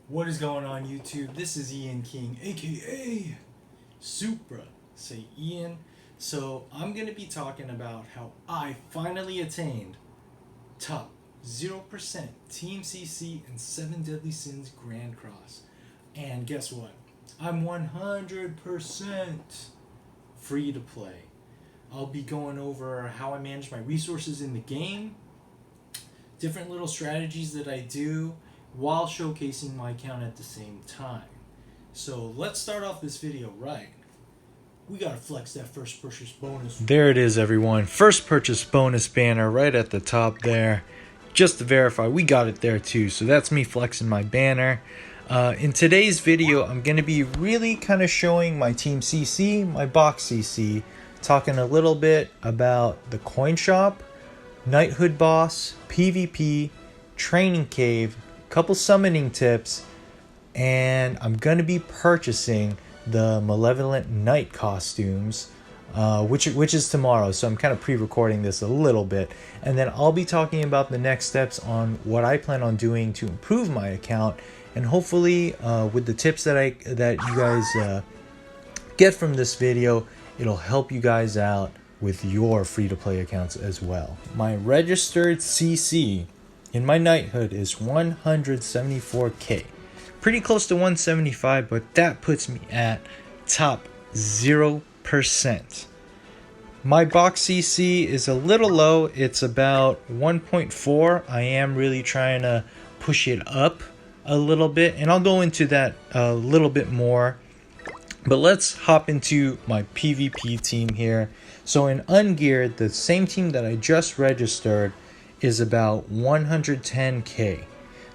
What is going on YouTube? This is Ian King, aka Supra. Say Ian. So I'm going to be talking about how I finally attained top 0% Team CC and 7 Deadly Sins Grand Cross. And guess what? I'm 100% free to play. I'll be going over how I manage my resources in the game, different little strategies that I do, while showcasing my account at the same time. So let's start off this video right. We gotta flex that first purchase bonus. There it is, everyone. First purchase bonus banner right at the top there. Just to verify, we got it there too. So that's me flexing my banner. In today's video, I'm going to be really kind of showing my Team CC, my box CC, talking a little bit about the coin shop, Knighthood boss, PvP, training cave, couple summoning tips, and I'm going to be purchasing the Malevolent Knight costumes, which is tomorrow, so I'm kind of pre-recording this a little bit, and then I'll be talking about the next steps on what I plan on doing to improve my account, and hopefully with the tips that you guys get from this video, it'll help you guys out with your free-to-play accounts as well. My registered CC in my Knighthood is 174k. Pretty close to 175, but that puts me at top 0%. My box CC is a little low. It's about 1.4. I am really trying to push it up a little bit, and I'll go into that a little bit more. But let's hop into my PvP team here. So in Ungeared, the same team that I just registered is about 110k.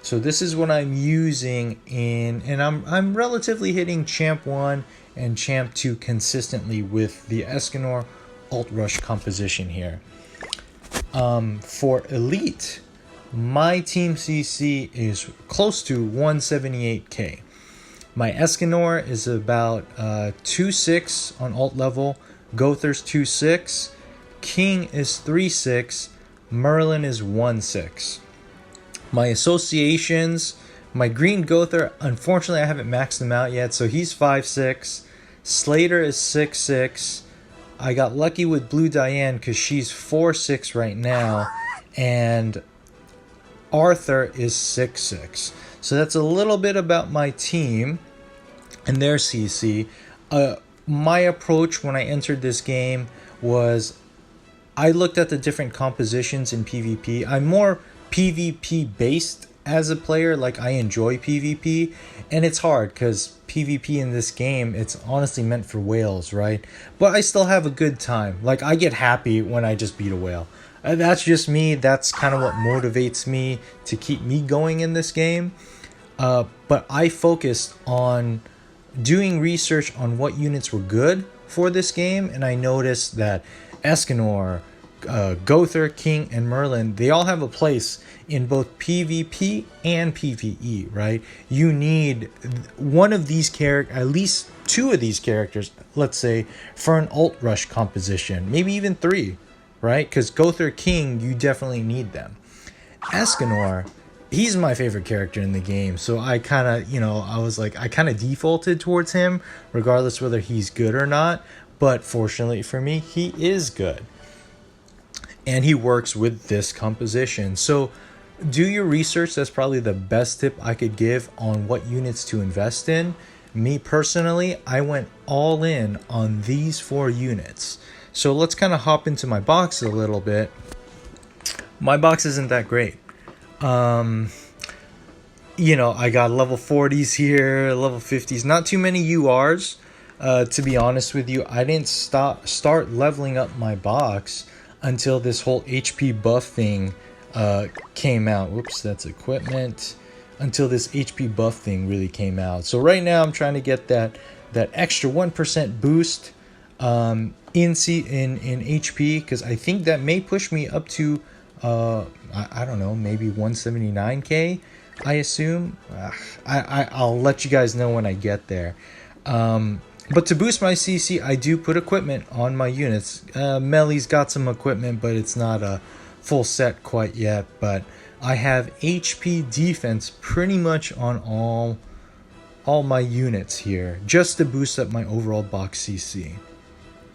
So this is what I'm using in, and I'm relatively hitting Champ 1 and Champ 2 consistently with the Escanor Alt Rush composition here. For Elite, my Team CC is close to 178k. My Escanor is about 2.6 on alt level, Gother's 2.6, King is 3.6, Merlin is 1.6. My associations, my Green Gother, unfortunately I haven't maxed him out yet, so he's 5.6. Slater is 6.6. I got lucky with Blue Diane because she's 4.6 right now, and Arthur is 6.6. So that's a little bit about my team and their CC. My approach when I entered this game was I looked at the different compositions in PvP. I'm more PvP based as a player. Like, I enjoy PvP, and it's hard because PvP in this game, it's honestly meant for whales, right? But I still have a good time. Like, I get happy when I just beat a whale. That's just me. That's kind of what motivates me to keep me going in this game. But I focused on doing research on what units were good for this game, and I noticed that Escanor, Gother, King, and Merlin, they all have a place in both PvP and PvE, right? You need one of these characters, at least two of these characters, let's say, for an alt rush composition, maybe even 3, right? Because Gother, King, you definitely need them. Escanor, he's my favorite character in the game, so I kind of, I kind of defaulted towards him, regardless whether he's good or not. But fortunately for me, he is good. And he works with this composition. So do your research. That's probably the best tip I could give on what units to invest in. Me personally, I went all in on these 4 units. So let's kind of hop into my box a little bit. My box isn't that great. I got level 40s here, level 50s, not too many URs. To be honest with you, I didn't start leveling up my box until this whole HP buff thing came out. Whoops, that's equipment. Until this HP buff thing really came out. So right now I'm trying to get that extra 1% boost in HP, because I think that may push me up to I don't know, maybe 179k, I assume. I'll let you guys know when I get there. But to boost my CC, I do put equipment on my units. Melly's got some equipment, but it's not a full set quite yet. But I have HP defense pretty much on all my units here, just to boost up my overall box CC.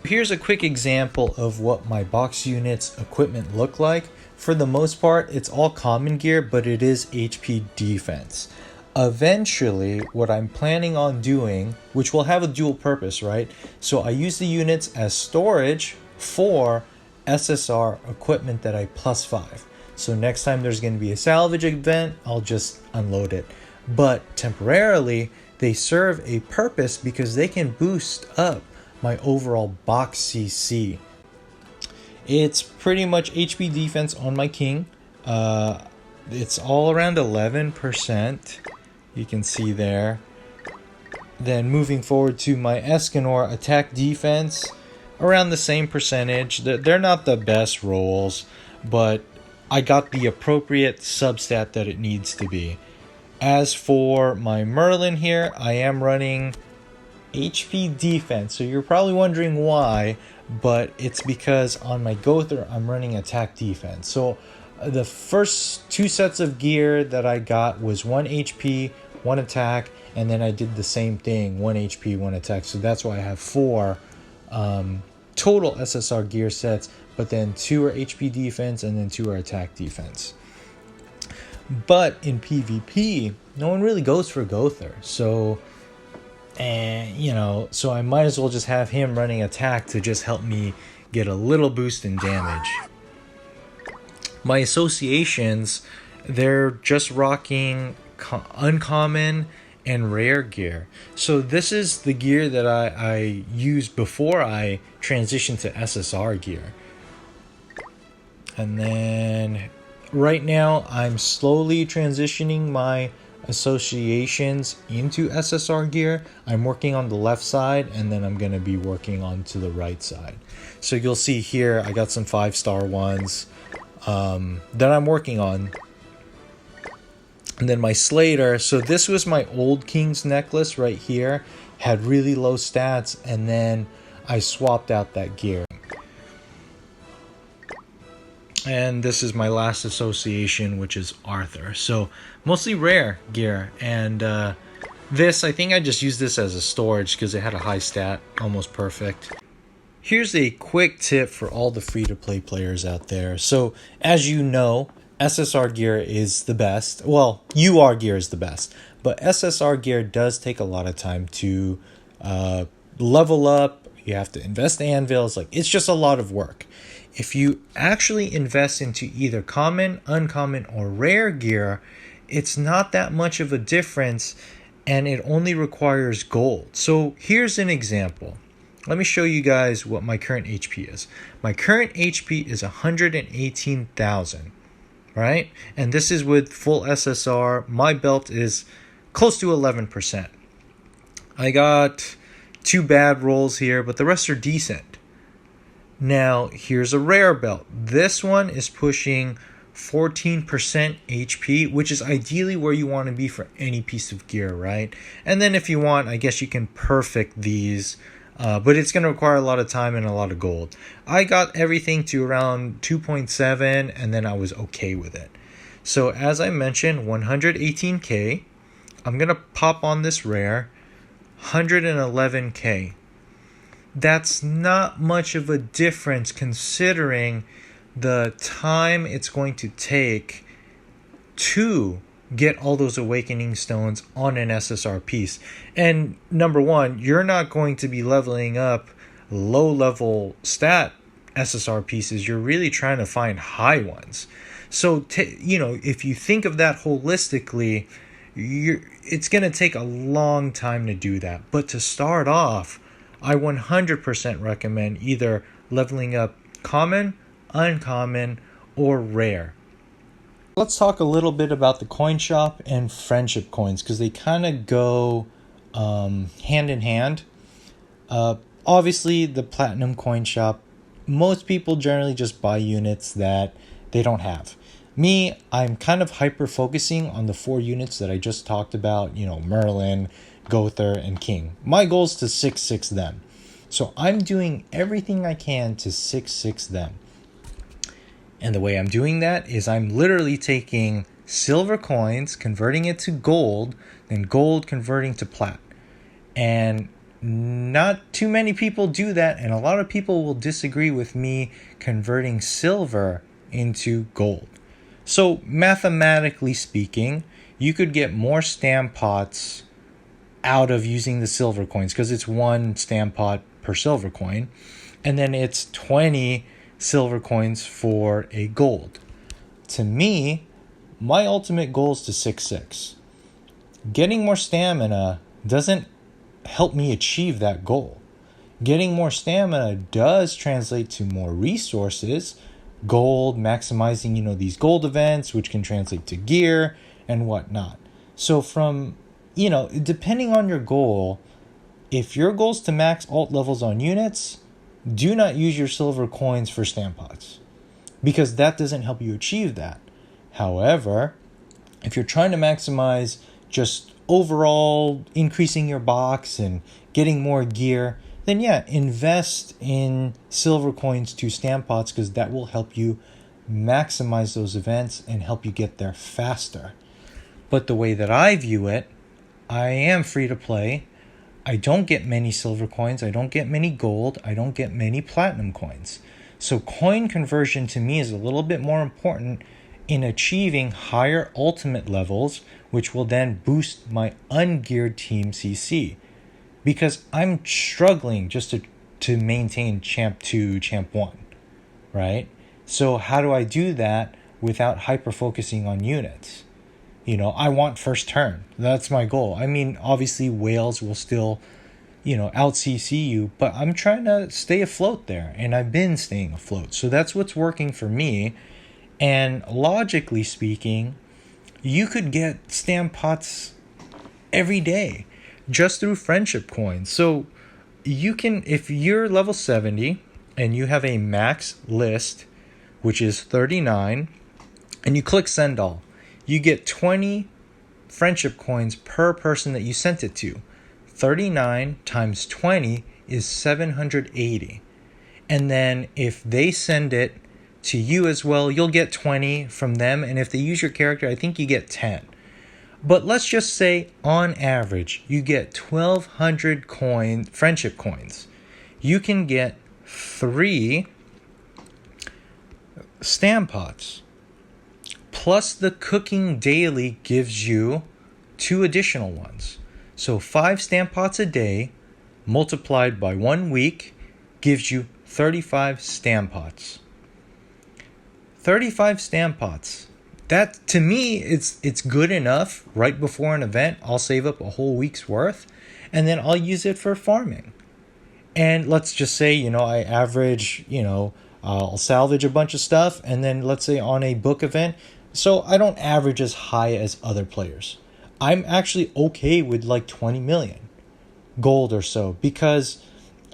Here's a quick example of what my box units equipment look like. For the most part, it's all common gear, but it is HP defense. Eventually, what I'm planning on doing, which will have a dual purpose, right? So I use the units as storage for SSR equipment that I +5. So next time there's going to be a salvage event, I'll just unload it. But temporarily, they serve a purpose because they can boost up my overall box CC. It's pretty much HP defense on my king. It's all around 11%. You can see there. Then moving forward to my Escanor attack defense, around the same percentage. They're not the best rolls, but I got the appropriate substat that it needs to be. As for my Merlin here, I am running HP defense. So you're probably wondering why, but it's because on my Gother, I'm running attack defense. So the first 2 sets of gear that I got was 1 HP, 1 attack, and then I did the same thing, 1 HP, 1 attack. So that's why I have 4 total SSR gear sets, but then 2 are HP defense and then 2 are attack defense. But in PvP, no one really goes for Gother. So, so I might as well just have him running attack to just help me get a little boost in damage. My associations, they're just rocking uncommon and rare gear. So this is the gear that I used before I transitioned to SSR gear. And then right now I'm slowly transitioning my associations into SSR gear. I'm working on the left side, and then I'm going to be working on to the right side. So you'll see here I got some 5-star ones that I'm working on. And then my Slater, so this was my old King's necklace right here, had really low stats, and then I swapped out that gear. And this is my last association, which is Arthur. So mostly rare gear. And this, I think I just used this as a storage because it had a high stat, almost perfect. Here's a quick tip for all the free-to-play players out there. So as you know, SSR gear is the best. Well, UR gear is the best. But SSR gear does take a lot of time to level up. You have to invest anvils. Like, it's just a lot of work. If you actually invest into either common, uncommon, or rare gear, it's not that much of a difference, and it only requires gold. So here's an example. Let me show you guys what my current HP is. My current HP is 118,000, right? And this is with full SSR. My belt is close to 11%. I got 2 bad rolls here, but the rest are decent. Now, here's a rare belt. This one is pushing 14% HP, which is ideally where you want to be for any piece of gear, right? And then if you want, I guess you can perfect these, but it's going to require a lot of time and a lot of gold. I got everything to around 2.7, and then I was okay with it. So as I mentioned, 118k. I'm going to pop on this rare, 111k. That's not much of a difference considering the time it's going to take to get all those awakening stones on an SSR piece. And number one, you're not going to be leveling up low level stat SSR pieces. You're really trying to find high ones. So, if you think of that holistically, it's going to take a long time to do that. But to start off, I 100% recommend either leveling up common, uncommon, or rare. Let's talk a little bit about the coin shop and friendship coins because they kind of go hand in hand. Obviously, the platinum coin shop, most people generally just buy units that they don't have. Me, I'm kind of hyper focusing on the 4 units that I just talked about, Merlin, Gother, and King. My goal is to 6-6 them. So I'm doing everything I can to 6-6 them. And the way I'm doing that is I'm literally taking silver coins, converting it to gold, then gold converting to plat. And not too many people do that, and a lot of people will disagree with me converting silver into gold. So mathematically speaking, you could get more stamp pots out of using the silver coins because it's one stamp pot per silver coin, and then it's 20 silver coins for a gold. To me, my ultimate goal is to 6-6. Getting more stamina doesn't help me achieve that goal. Getting more stamina does translate to more resources, gold, maximizing, these gold events, which can translate to gear and whatnot. So from, depending on your goal, if your goal is to max alt levels on units, do not use your silver coins for stamp pots, because that doesn't help you achieve that. However, if you're trying to maximize just overall increasing your box and getting more gear, then yeah, invest in silver coins to stamp pots, because that will help you maximize those events and help you get there faster. But the way that I view it, I am free to play. I don't get many silver coins, I don't get many gold, I don't get many platinum coins. So coin conversion to me is a little bit more important in achieving higher ultimate levels, which will then boost my ungeared team CC. Because I'm struggling just to maintain champ 2, champ 1, right? So how do I do that without hyper-focusing on units? I want first turn. That's my goal. I mean, obviously whales will still, out CC you, but I'm trying to stay afloat there, and I've been staying afloat. So that's what's working for me. And logically speaking, you could get stamp pots every day just through friendship coins. So you can, if you're level 70 and you have a max list, which is 39, and you click send all, you get 20 friendship coins per person that you sent it to. 39 times 20 is 780. And then if they send it to you as well, you'll get 20 from them. And if they use your character, I think you get 10. But let's just say on average, you get 1,200 friendship coins. You can get 3 stamp pots. Plus the cooking daily gives you 2 additional ones. So 5 stamp pots a day multiplied by 1 week gives you 35 stamp pots. 35 stamp pots. That, to me, it's good enough. Right before an event, I'll save up a whole week's worth, and then I'll use it for farming. And let's just say, I average, I'll salvage a bunch of stuff, and then let's say on a book event, so I don't average as high as other players. I'm actually okay with like 20 million gold or so, because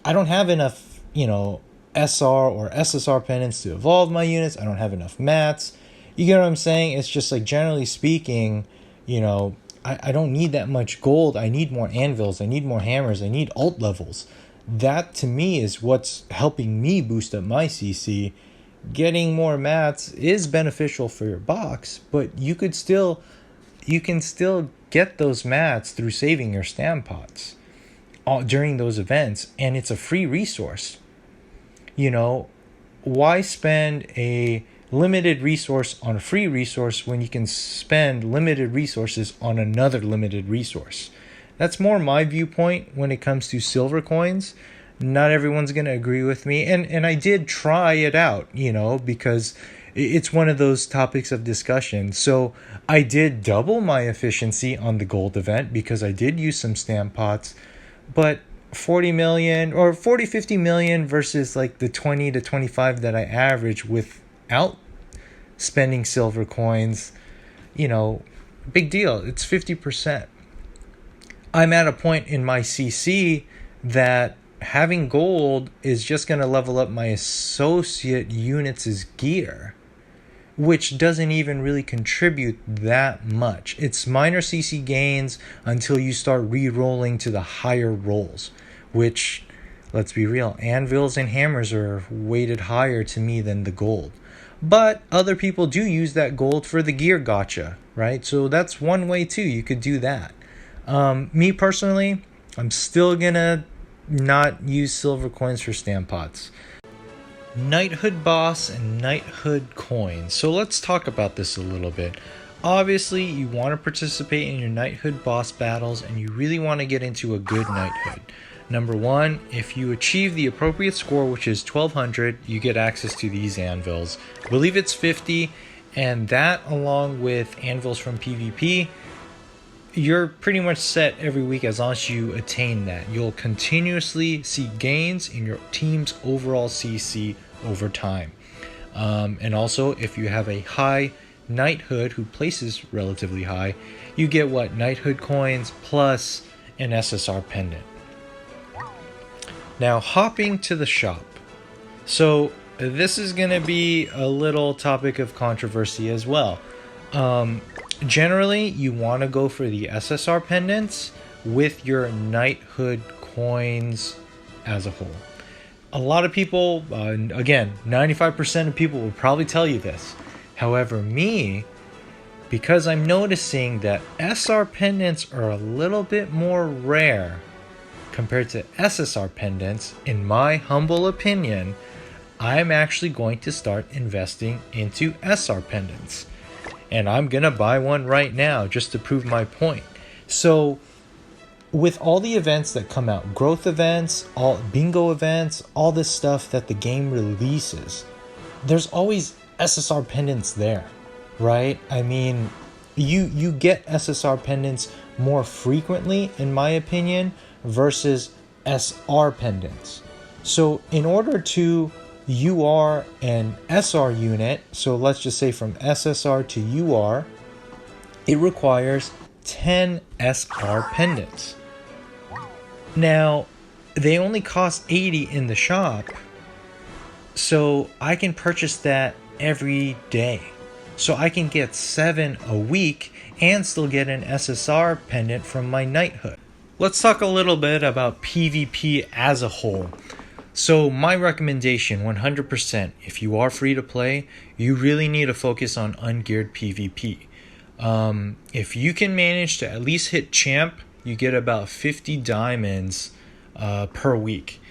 I don't have enough, SR or SSR pendants to evolve my units. I don't have enough mats. You get what I'm saying? It's just like, generally speaking, I don't need that much gold. I need more anvils. I need more hammers. I need alt levels. That to me is what's helping me boost up my CC. Getting more mats is beneficial for your box, but you can still get those mats through saving your stamp pots during those events, and it's a free resource. Why spend a limited resource on a free resource when you can spend limited resources on another limited resource? That's more my viewpoint when it comes to silver coins. Not everyone's going to agree with me, and I did try it out, because it's one of those topics of discussion. So I did double my efficiency on the gold event because I did use some stamp pots, but 40 million or 50 million versus like the 20 to 25 that I average without spending silver coins, big deal. It's 50%. I'm at a point in my CC that having gold is just going to level up my associate units' gear, which doesn't even really contribute that much. It's minor CC gains until you start re-rolling to the higher rolls, which, let's be real, anvils and hammers are weighted higher to me than the gold. But other people do use that gold for the gear gacha, right? So that's one way too. You could do that. Me personally, I'm still gonna not use silver coins for stamp pots. Knighthood boss and knighthood coins. So let's talk about this a little bit. Obviously, you want to participate in your knighthood boss battles and you really want to get into a good knighthood. Number one, if you achieve the appropriate score, which is 1200, you get access to these anvils. I believe it's 50, and that along with anvils from PvP, you're pretty much set every week as long as you attain that. You'll continuously see gains in your team's overall CC over time. And also, if you have a high knighthood who places relatively high, you get what? Knighthood coins plus an SSR pendant. Now, hopping to the shop. So this is going to be a little topic of controversy as well. Generally, you want to go for the SSR pendants with your knighthood coins as a whole. A lot of people, again, 95% of people will probably tell you this. However, me, because I'm noticing that SR pendants are a little bit more rare compared to SSR pendants, in my humble opinion, I'm actually going to start investing into SR pendants. And I'm gonna buy one right now just to prove my point. So with all the events that come out, growth events, all bingo events, all this stuff that the game releases, there's always SSR pendants there, right? I mean, you get SSR pendants more frequently, in my opinion, versus SR pendants. So in order to UR and SR unit, so let's just say from SSR to UR, it requires 10 SR pendants. Now, they only cost 80 in the shop, so I can purchase that every day. So I can get 7 a week and still get an SSR pendant from my knighthood. Let's talk a little bit about PvP as a whole. So my recommendation, 100%, if you are free to play, you really need to focus on ungeared PvP. If you can manage to at least hit champ, you get about 50 diamonds per week.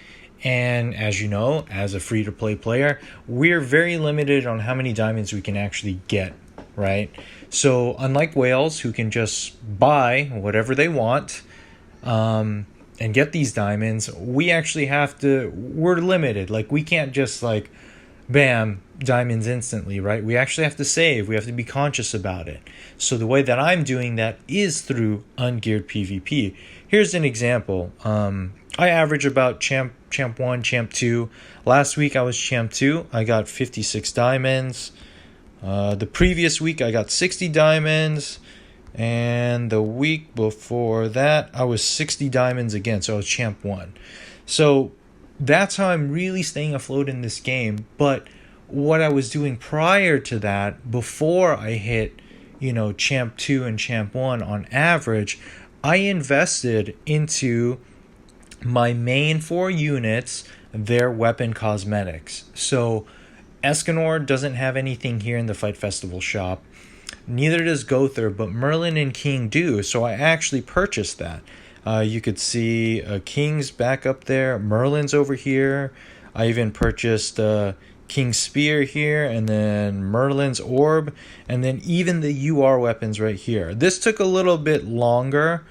And as you know, as a free-to-play player, we're very limited on how many diamonds we can actually get, right? So unlike whales who can just buy whatever they want, and get these diamonds, we actually we're limited. Like, we can't just like bam, diamonds instantly, right? We actually have to save. We have to be conscious about it. So the way that I'm doing that is through ungeared PvP. Here's an example. I average about champ 1, champ 2. Last week I was champ 2. I got 56 diamonds. The previous week I got 60 diamonds. And the week before that, I was 60 diamonds again, so I was champ 1. So that's how I'm really staying afloat in this game. But what I was doing prior to that, before I hit, champ 2 and champ 1 on average, I invested into my main 4 units, their weapon cosmetics. So Escanor doesn't have anything here in the Fight Festival shop. Neither does Gother, but Merlin and King do, so I actually purchased that. You could see King's back up there, Merlin's over here. I even purchased King's Spear here, and then Merlin's Orb, and then even the UR weapons right here. This took a little bit longer.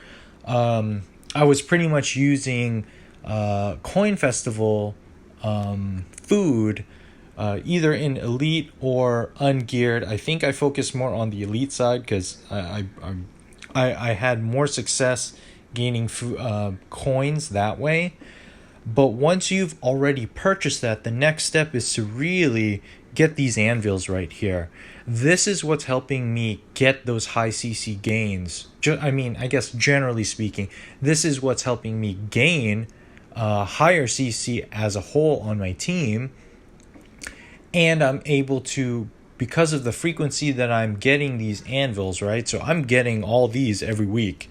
I was pretty much using Coin Festival food, either in elite or ungeared. I think I focused more on the elite side because I had more success gaining coins that way. But once you've already purchased that, the next step is to really get these anvils right here. This is what's helping me get those high CC gains. I guess generally speaking, this is what's helping me gain higher CC as a whole on my team. And I'm able to, because of the frequency that I'm getting these anvils, right? So I'm getting all these every week.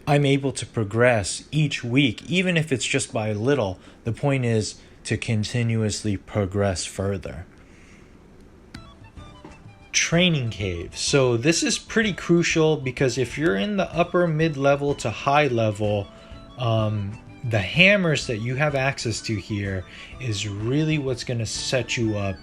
I'm able to progress each week, even if it's just by little. The point is to continuously progress further. training cave. So this is pretty crucial because if you're in the upper mid-level to high level, the hammers that you have access to here is really what's going to set you up,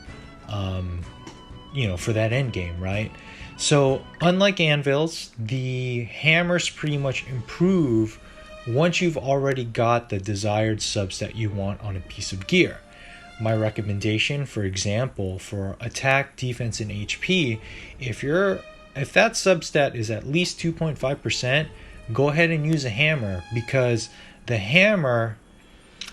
for that end game, right? So unlike anvils, the hammers pretty much improve once you've already got the desired substat you want on a piece of gear. My recommendation, for example, for attack, defense, and HP, if that substat is at least 2.5%, go ahead and use a hammer, because the hammer,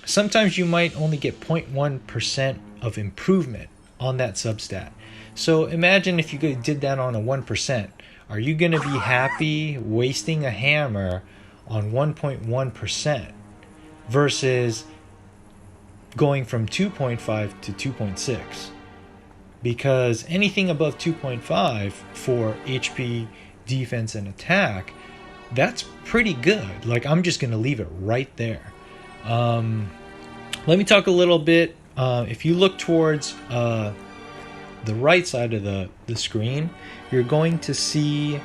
sometimes you might only get 0.1% of improvement on that substat. So imagine if you did that on a 1%. Are you going to be happy wasting a hammer on 1.1% versus going from 2.5 to 2.6? Because anything above 2.5 for HP, defense, and attack, that's pretty good. Like, I'm just going to leave it right there. Let me talk a little bit. If you look towards the right side of the screen, you're going to see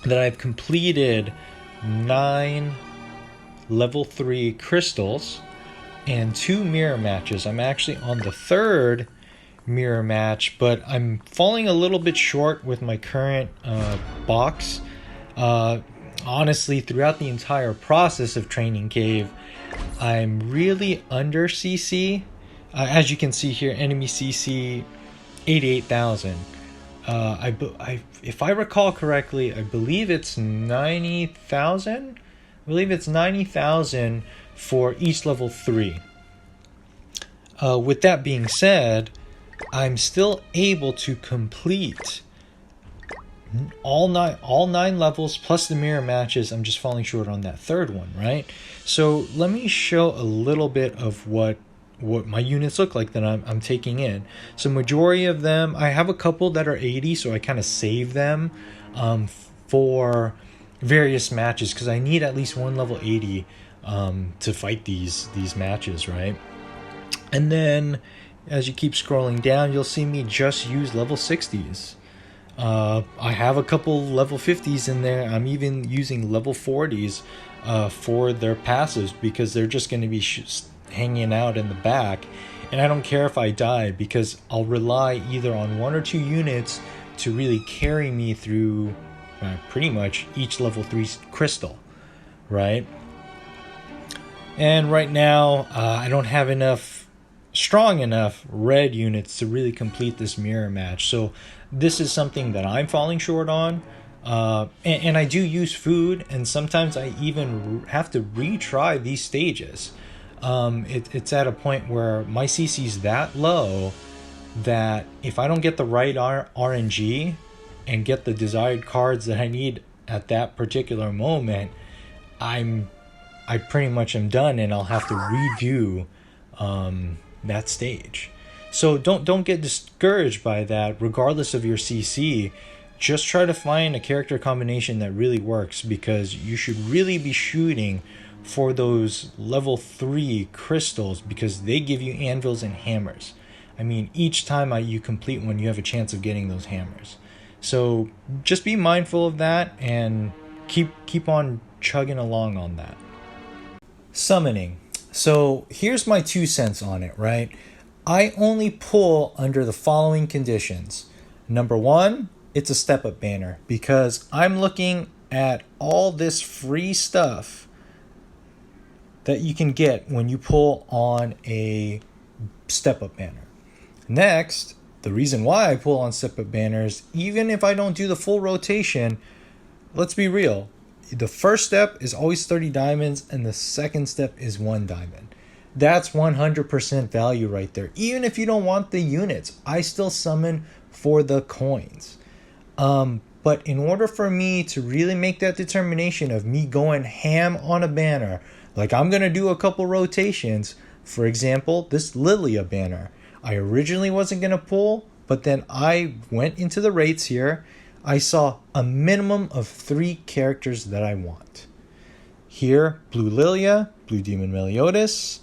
that I've completed 9 level 3 crystals and 2 mirror matches. I'm actually on the 3rd mirror match, but I'm falling a little bit short with my current box. Honestly, throughout the entire process of Training Cave, I'm really under CC. As you can see here, enemy CC 88,000. If I recall correctly, I believe it's 90,000. I believe it's 90,000 for each level 3. With that being said, I'm still able to complete all nine levels plus the mirror matches. I'm just falling short on that 3rd one, right? So let me show a little bit of what my units look like that I'm taking in. So majority of them, I have a couple that are 80, so I kind of save them for various matches, because I need at least one level 80 to fight these matches, right? And then as you keep scrolling down, you'll see me just use level 60s. I have a couple level 50s in there. I'm even using level 40s for their passives, because they're just going to be hanging out in the back, and I don't care if I die, because I'll rely either on 1 or 2 units to really carry me through pretty much each level 3 crystal, right? And right now I don't have strong enough red units to really complete this mirror match, so this is something that I'm falling short on. And I do use food, and sometimes I even have to retry these stages. It's at a point where my CC is that low that if I don't get the right RNG and get the desired cards that I need at that particular moment, I pretty much am done, and I'll have to redo that stage. So don't get discouraged by that. Regardless of your CC, just try to find a character combination that really works, because you should really be shooting for those level 3 crystals, because they give you anvils and hammers. I mean, each time you complete one, you have a chance of getting those hammers. So just be mindful of that and keep on chugging along on that. Summoning. So here's my 2 cents on it, right? I only pull under the following conditions. Number 1, it's a step-up banner, because I'm looking at all this free stuff that you can get when you pull on a step-up banner. Next, the reason why I pull on step-up banners, even if I don't do the full rotation, let's be real, the first step is always 30 diamonds, and the second step is 1 diamond. That's 100% value right there. Even if you don't want the units, I still summon for the coins. But in order for me to really make that determination of me going ham on a banner, like I'm going to do a couple rotations. For example, this Lilia banner, I originally wasn't going to pull, but then I went into the rates here. I saw a minimum of 3 characters that I want. Here, Blue Lilia, Blue Demon Meliodas.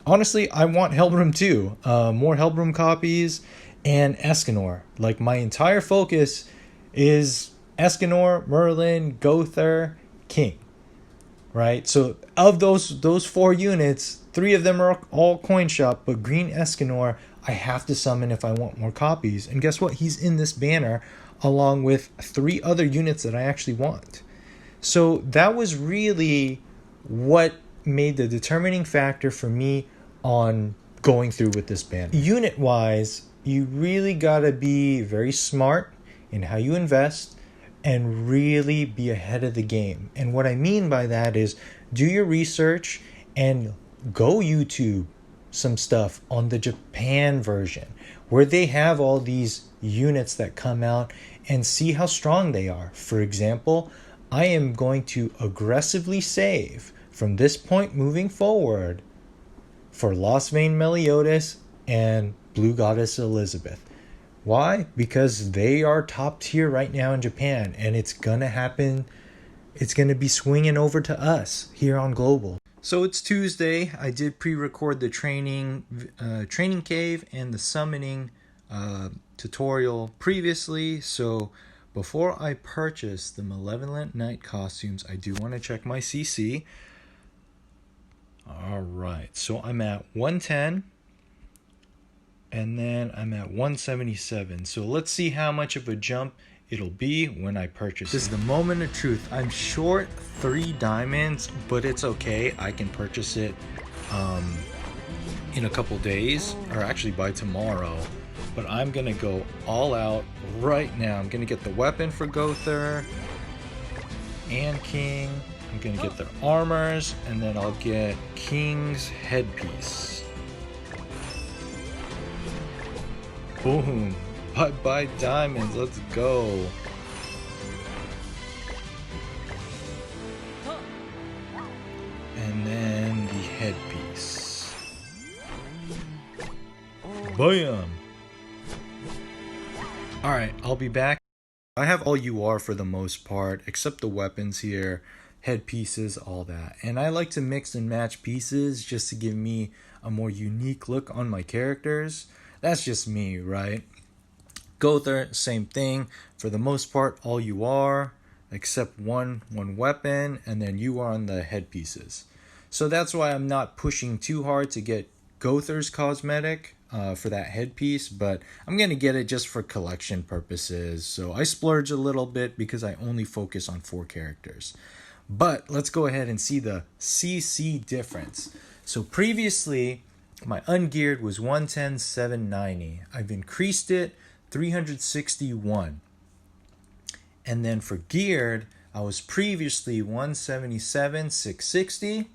Honestly, I want Helbram too. More Helbram copies. and Escanor. Like, my entire focus is Escanor, Merlin, Gother, King. Right? So of those 4 units, 3 of them are all coin shop, but Green Escanor I have to summon if I want more copies. And guess what? He's in this banner along with 3 other units that I actually want. So that was really what made the determining factor for me on going through with this banner. Unit wise, you really gotta be very smart in how you invest and really be ahead of the game. And what I mean by that is do your research and go YouTube some stuff on the Japan version where they have all these units that come out and see how strong they are. For example, I am going to aggressively save from this point moving forward for Lost Vein Meliodas and Blue Goddess Elizabeth. Why? Because they are top tier right now in Japan, and it's gonna happen. It's gonna be swinging over to us here on Global. So it's Tuesday. I did pre-record the training cave and the summoning tutorial previously. So before I purchase the Malevolent Knight costumes, I do want to check my CC. All right, so I'm at 110. And then I'm at 177. So let's see how much of a jump it'll be when I purchase. This is the moment of truth. I'm short 3 diamonds, but it's okay. I can purchase it in a couple days, or actually by tomorrow. But I'm gonna go all out right now. I'm gonna get the weapon for Gother and King. I'm gonna get their armors, and then I'll get King's headpiece. Boom. Bye-bye diamonds. Let's go. And then the headpiece. Bam. Alright, I'll be back. I have all UR for the most part, except the weapons here, headpieces, all that. And I like to mix and match pieces just to give me a more unique look on my characters. That's just me, right? Gother, same thing. For the most part, all you are, except one weapon, and then you are on the headpieces. So that's why I'm not pushing too hard to get Gother's cosmetic for that headpiece, but I'm going to get it just for collection purposes. So I splurge a little bit because I only focus on 4 characters. But let's go ahead and see the CC difference. So previously, my ungeared was 110, 790. I've increased it 361. And then for geared, I was previously 177, 660.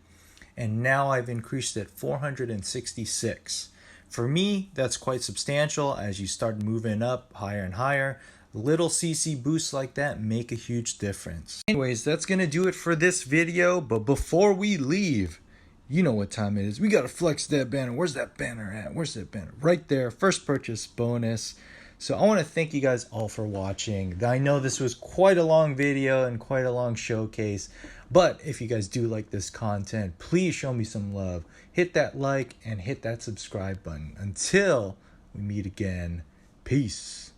And now I've increased it 466. For me, that's quite substantial as you start moving up higher and higher. Little CC boosts like that make a huge difference. Anyways, that's going to do it for this video. But before we leave, you know what time it is. We got to flex that banner. Where's that banner at? Where's that banner? Right there. First purchase bonus. So I want to thank you guys all for watching. I know this was quite a long video and quite a long showcase. But if you guys do like this content, please show me some love. Hit that like and hit that subscribe button. Until we meet again, peace.